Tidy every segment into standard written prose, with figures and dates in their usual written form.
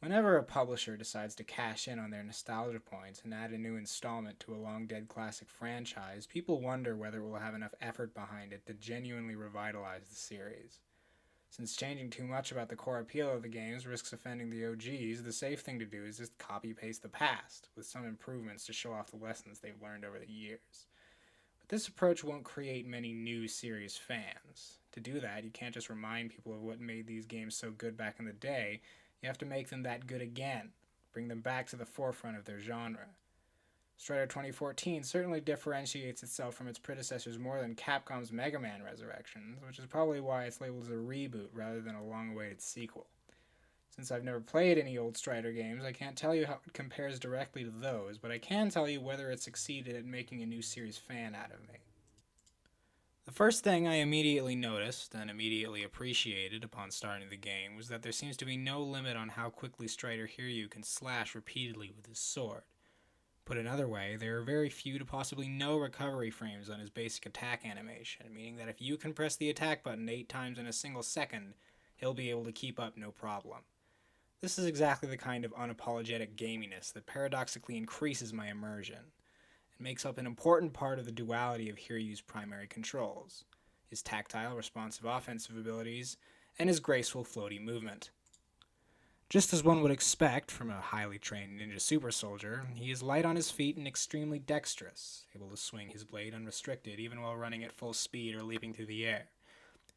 Whenever a publisher decides to cash in on their nostalgia points and add a new installment to a long-dead classic franchise, people wonder whether it will have enough effort behind it to genuinely revitalize the series. Since changing too much about the core appeal of the games risks offending the OGs, the safe thing to do is just copy-paste the past, with some improvements to show off the lessons they've learned over the years. But this approach won't create many new series fans. To do that, you can't just remind people of what made these games so good back in the day. You have to make them that good again, bring them back to the forefront of their genre. Strider 2014 certainly differentiates itself from its predecessors more than Capcom's Mega Man Resurrections, which is probably why it's labeled as a reboot rather than a long-awaited sequel. Since I've never played any old Strider games, I can't tell you how it compares directly to those, but I can tell you whether it succeeded at making a new series fan out of me. The first thing I immediately noticed and immediately appreciated upon starting the game was that there seems to be no limit on how quickly Strider Hiryu can slash repeatedly with his sword. Put another way, there are very few to possibly no recovery frames on his basic attack animation, meaning that if you can press the attack button 8 times in a single second, he'll be able to keep up no problem. This is exactly the kind of unapologetic gaminess that paradoxically increases my immersion. It makes up an important part of the duality of Hiryu's primary controls, his tactile, responsive offensive abilities, and his graceful, floaty movement. Just as one would expect from a highly trained ninja super soldier, he is light on his feet and extremely dexterous, able to swing his blade unrestricted even while running at full speed or leaping through the air.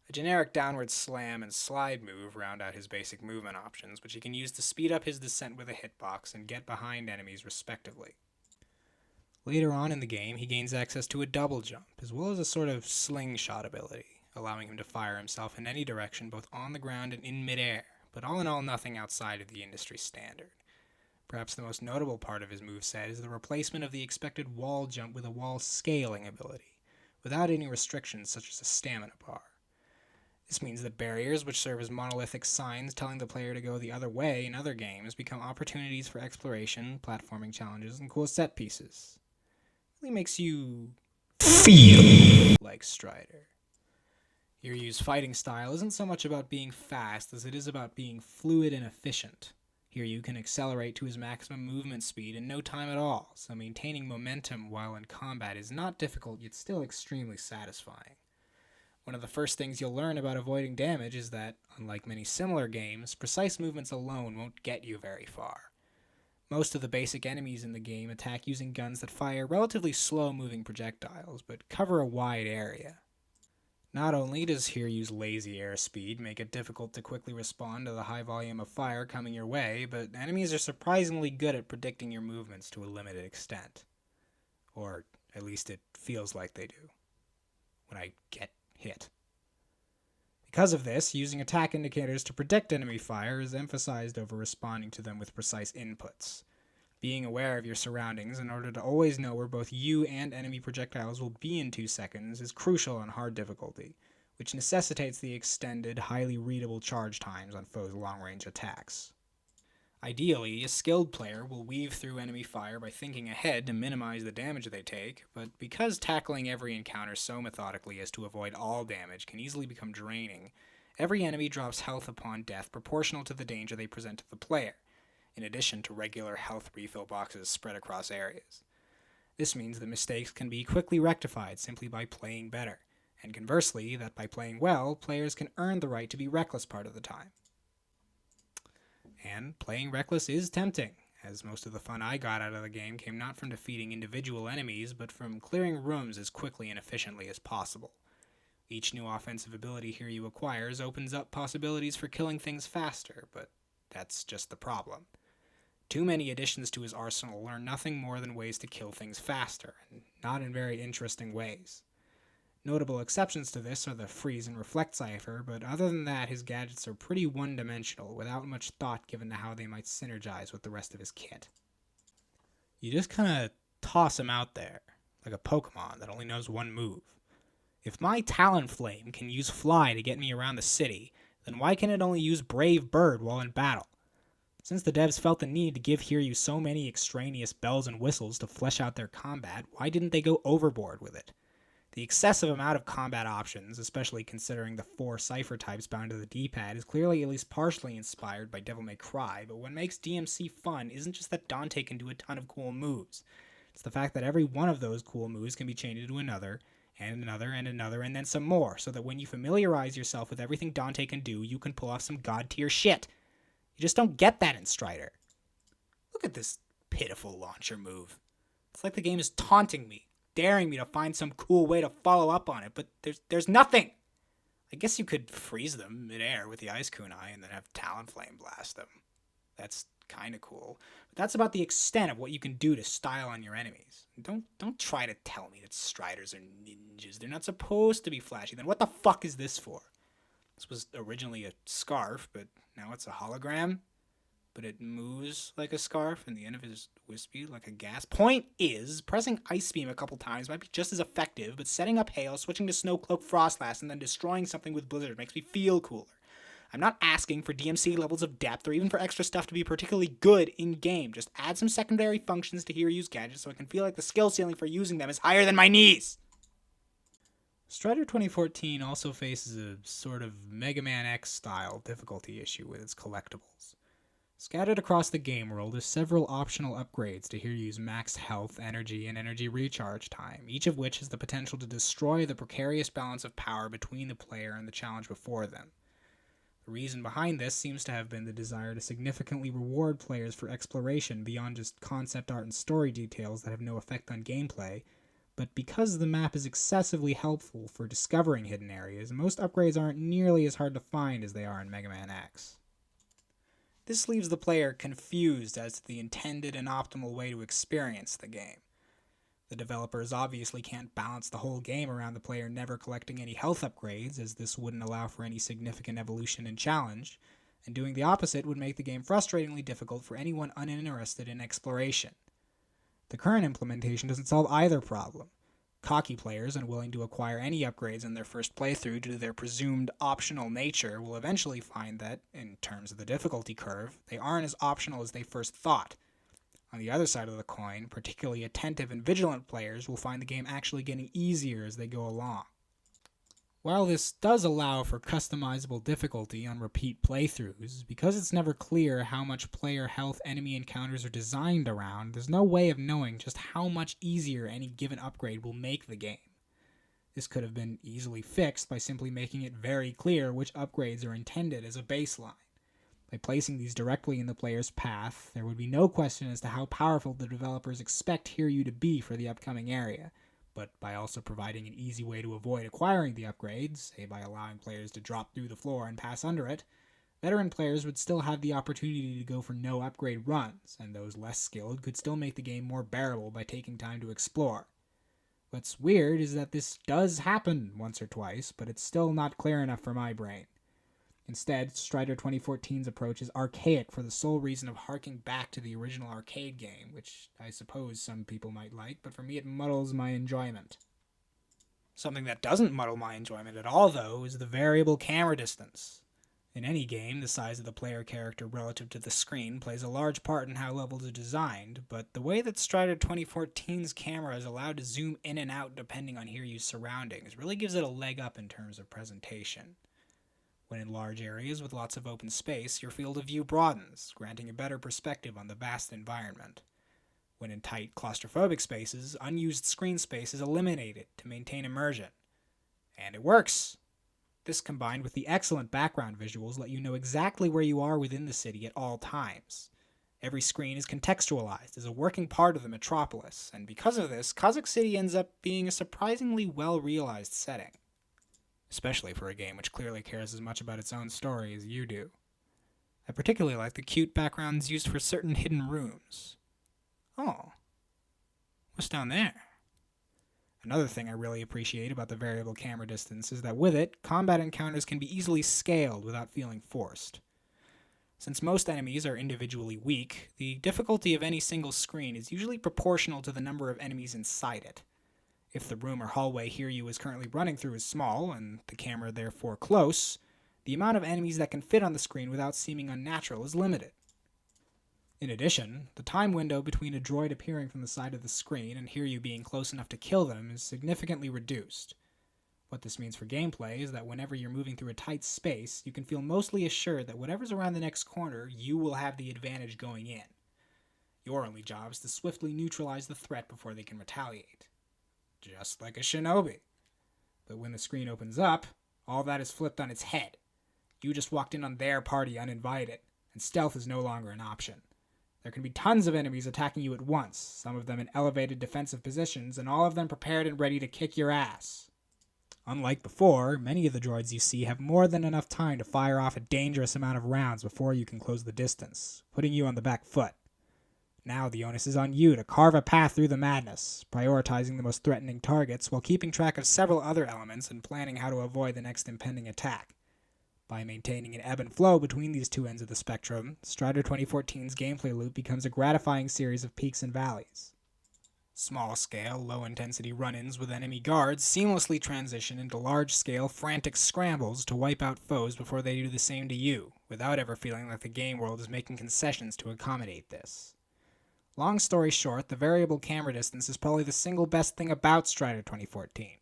A generic downward slam and slide move round out his basic movement options, which he can use to speed up his descent with a hitbox and get behind enemies respectively. Later on in the game, he gains access to a double jump, as well as a sort of slingshot ability, allowing him to fire himself in any direction both on the ground and in midair, but all in all nothing outside of the industry standard. Perhaps the most notable part of his moveset is the replacement of the expected wall jump with a wall scaling ability, without any restrictions such as a stamina bar. This means that barriers, which serve as monolithic signs telling the player to go the other way in other games, become opportunities for exploration, platforming challenges, and cool set pieces. It really makes you feel like Strider. Hiryu's fighting style isn't so much about being fast as it is about being fluid and efficient. Hiryu can accelerate to his maximum movement speed in no time at all, so maintaining momentum while in combat is not difficult yet still extremely satisfying. One of the first things you'll learn about avoiding damage is that, unlike many similar games, precise movements alone won't get you very far. Most of the basic enemies in the game attack using guns that fire relatively slow-moving projectiles, but cover a wide area. Not only does Hiryu's lazy airspeed make it difficult to quickly respond to the high volume of fire coming your way, but enemies are surprisingly good at predicting your movements to a limited extent. Or at least it feels like they do. When I get hit. Because of this, using attack indicators to predict enemy fire is emphasized over responding to them with precise inputs. Being aware of your surroundings in order to always know where both you and enemy projectiles will be in 2 seconds is crucial on hard difficulty, which necessitates the extended, highly readable charge times on foes' long-range attacks. Ideally, a skilled player will weave through enemy fire by thinking ahead to minimize the damage they take, but because tackling every encounter so methodically as to avoid all damage can easily become draining, every enemy drops health upon death proportional to the danger they present to the player, in addition to regular health refill boxes spread across areas. This means that mistakes can be quickly rectified simply by playing better, and conversely, that by playing well, players can earn the right to be reckless part of the time. And playing reckless is tempting, as most of the fun I got out of the game came not from defeating individual enemies, but from clearing rooms as quickly and efficiently as possible. Each new offensive ability Hiryu acquires opens up possibilities for killing things faster, but that's just the problem. Too many additions to his arsenal learn nothing more than ways to kill things faster, and not in very interesting ways. Notable exceptions to this are the freeze and reflect cipher, but other than that, his gadgets are pretty one-dimensional, without much thought given to how they might synergize with the rest of his kit. You just kind of toss him out there, like a Pokemon that only knows one move. If my Talonflame can use Fly to get me around the city, then why can it only use Brave Bird while in battle? Since the devs felt the need to give Hiryu so many extraneous bells and whistles to flesh out their combat, why didn't they go overboard with it? The excessive amount of combat options, especially considering the 4 cipher types bound to the D-pad, is clearly at least partially inspired by Devil May Cry, but what makes DMC fun isn't just that Dante can do a ton of cool moves. It's the fact that every one of those cool moves can be changed into another, and another, and another, and then some more, so that when you familiarize yourself with everything Dante can do, you can pull off some god-tier shit. You just don't get that in Strider. Look at this pitiful launcher move. It's like the game is taunting me, daring me to find some cool way to follow up on it, but there's nothing. I guess you could freeze them midair with the Ice Kunai and then have Talonflame blast them. That's kind of cool. But that's about the extent of what you can do to style on your enemies. Don't try to tell me that Striders are ninjas. They're not supposed to be flashy. Then what the fuck is this for? This was originally a scarf, but now it's a hologram. But it moves like a scarf, and the end of it is wispy like a gas. Point is, pressing Ice Beam a couple times might be just as effective, but setting up Hail, switching to Snow Cloak Frostlass, and then destroying something with Blizzard makes me feel cooler. I'm not asking for DMC levels of depth or even for extra stuff to be particularly good in-game. Just add some secondary functions to Hiryu's gadgets so I can feel like the skill ceiling for using them is higher than my knees. Strider 2014 also faces a sort of Mega Man X-style difficulty issue with its collectibles. Scattered across the game world is several optional upgrades to Hiryu's max health, energy, and energy recharge time, each of which has the potential to destroy the precarious balance of power between the player and the challenge before them. The reason behind this seems to have been the desire to significantly reward players for exploration beyond just concept art and story details that have no effect on gameplay, but because the map is excessively helpful for discovering hidden areas, most upgrades aren't nearly as hard to find as they are in Mega Man X. This leaves the player confused as to the intended and optimal way to experience the game. The developers obviously can't balance the whole game around the player never collecting any health upgrades, as this wouldn't allow for any significant evolution and challenge, and doing the opposite would make the game frustratingly difficult for anyone uninterested in exploration. The current implementation doesn't solve either problem. Cocky players unwilling to acquire any upgrades in their first playthrough due to their presumed optional nature will eventually find that, in terms of the difficulty curve, they aren't as optional as they first thought. On the other side of the coin, particularly attentive and vigilant players will find the game actually getting easier as they go along. While this does allow for customizable difficulty on repeat playthroughs, because it's never clear how much player health enemy encounters are designed around, there's no way of knowing just how much easier any given upgrade will make the game. This could have been easily fixed by simply making it very clear which upgrades are intended as a baseline. By placing these directly in the player's path, there would be no question as to how powerful the developers expect Hiryu to be for the upcoming area, but by also providing an easy way to avoid acquiring the upgrades, say by allowing players to drop through the floor and pass under it, veteran players would still have the opportunity to go for no upgrade runs, and those less skilled could still make the game more bearable by taking time to explore. What's weird is that this does happen once or twice, but it's still not clear enough for my brain. Instead, Strider 2014's approach is archaic for the sole reason of harking back to the original arcade game, which I suppose some people might like, but for me it muddles my enjoyment. Something that doesn't muddle my enjoyment at all, though, is the variable camera distance. In any game, the size of the player character relative to the screen plays a large part in how levels are designed, but the way that Strider 2014's camera is allowed to zoom in and out depending on Hiryu's surroundings really gives it a leg up in terms of presentation. When in large areas with lots of open space, your field of view broadens, granting a better perspective on the vast environment. When in tight, claustrophobic spaces, unused screen space is eliminated to maintain immersion. And it works! This combined with the excellent background visuals let you know exactly where you are within the city at all times. Every screen is contextualized as a working part of the metropolis, and because of this, Kazakh City ends up being a surprisingly well-realized setting. Especially for a game which clearly cares as much about its own story as you do. I particularly like the cute backgrounds used for certain hidden rooms. Oh, what's down there? Another thing I really appreciate about the variable camera distance is that with it, combat encounters can be easily scaled without feeling forced. Since most enemies are individually weak, the difficulty of any single screen is usually proportional to the number of enemies inside it. If the room or hallway Hiryu is currently running through is small, and the camera therefore close, the amount of enemies that can fit on the screen without seeming unnatural is limited. In addition, the time window between a droid appearing from the side of the screen and Hiryu being close enough to kill them is significantly reduced. What this means for gameplay is that whenever you're moving through a tight space, you can feel mostly assured that whatever's around the next corner, you will have the advantage going in. Your only job is to swiftly neutralize the threat before they can retaliate. Just like a shinobi. But when the screen opens up, all that is flipped on its head. You just walked in on their party uninvited, and stealth is no longer an option. There can be tons of enemies attacking you at once, some of them in elevated defensive positions, and all of them prepared and ready to kick your ass. Unlike before, many of the droids you see have more than enough time to fire off a dangerous amount of rounds before you can close the distance, putting you on the back foot. Now the onus is on you to carve a path through the madness, prioritizing the most threatening targets while keeping track of several other elements and planning how to avoid the next impending attack. By maintaining an ebb and flow between these two ends of the spectrum, Strider 2014's gameplay loop becomes a gratifying series of peaks and valleys. Small-scale, low-intensity run-ins with enemy guards seamlessly transition into large-scale, frantic scrambles to wipe out foes before they do the same to you, without ever feeling like the game world is making concessions to accommodate this. Long story short, the variable camera distance is probably the single best thing about Strider 2014.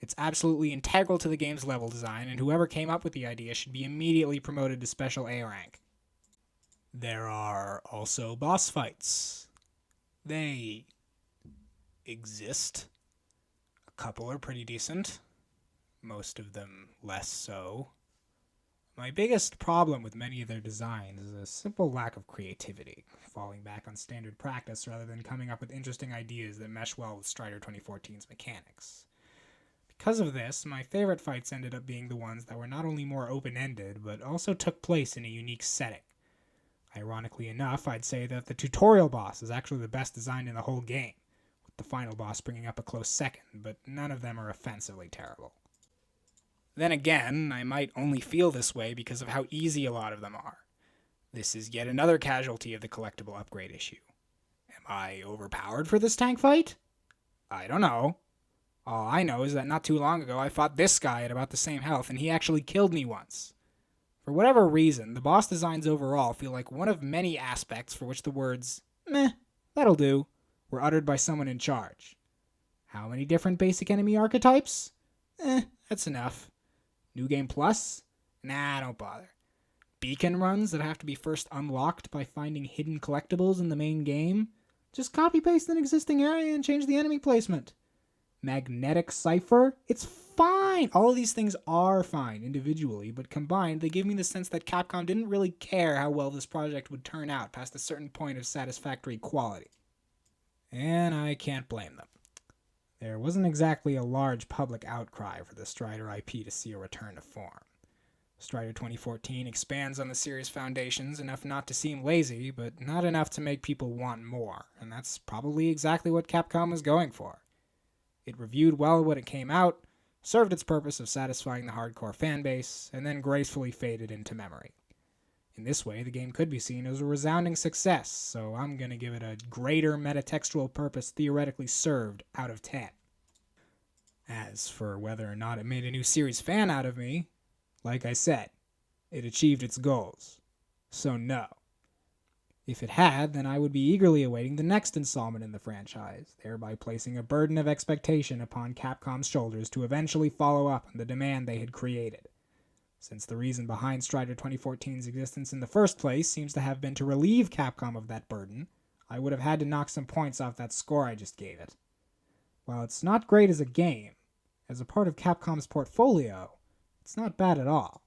It's absolutely integral to the game's level design, and whoever came up with the idea should be immediately promoted to Special A rank. There are also boss fights. They exist. A couple are pretty decent. Most of them less so. My biggest problem with many of their designs is a simple lack of creativity, falling back on standard practice rather than coming up with interesting ideas that mesh well with Strider 2014's mechanics. Because of this, my favorite fights ended up being the ones that were not only more open-ended, but also took place in a unique setting. Ironically enough, I'd say that the tutorial boss is actually the best designed in the whole game, with the final boss bringing up a close second, but none of them are offensively terrible. Then again, I might only feel this way because of how easy a lot of them are. This is yet another casualty of the collectible upgrade issue. Am I overpowered for this tank fight? I don't know. All I know is that not too long ago I fought this guy at about the same health, and he actually killed me once. For whatever reason, the boss designs overall feel like one of many aspects for which the words, "meh, that'll do," were uttered by someone in charge. How many different basic enemy archetypes? That's enough. New Game Plus? Nah, don't bother. Beacon runs that have to be first unlocked by finding hidden collectibles in the main game? Just copy-paste an existing area and change the enemy placement. Magnetic cipher? It's fine! All of these things are fine individually, but combined, they give me the sense that Capcom didn't really care how well this project would turn out past a certain point of satisfactory quality. And I can't blame them. There wasn't exactly a large public outcry for the Strider IP to see a return to form. Strider 2014 expands on the series' foundations enough not to seem lazy, but not enough to make people want more, and that's probably exactly what Capcom was going for. It reviewed well when it came out, served its purpose of satisfying the hardcore fanbase, and then gracefully faded into memory. In this way, the game could be seen as a resounding success, so I'm going to give it a greater metatextual purpose theoretically served out of 10. As for whether or not it made a new series fan out of me, like I said, it achieved its goals. So no. If it had, then I would be eagerly awaiting the next installment in the franchise, thereby placing a burden of expectation upon Capcom's shoulders to eventually follow up on the demand they had created. Since the reason behind Strider 2014's existence in the first place seems to have been to relieve Capcom of that burden, I would have had to knock some points off that score I just gave it. While it's not great as a game, as a part of Capcom's portfolio, it's not bad at all.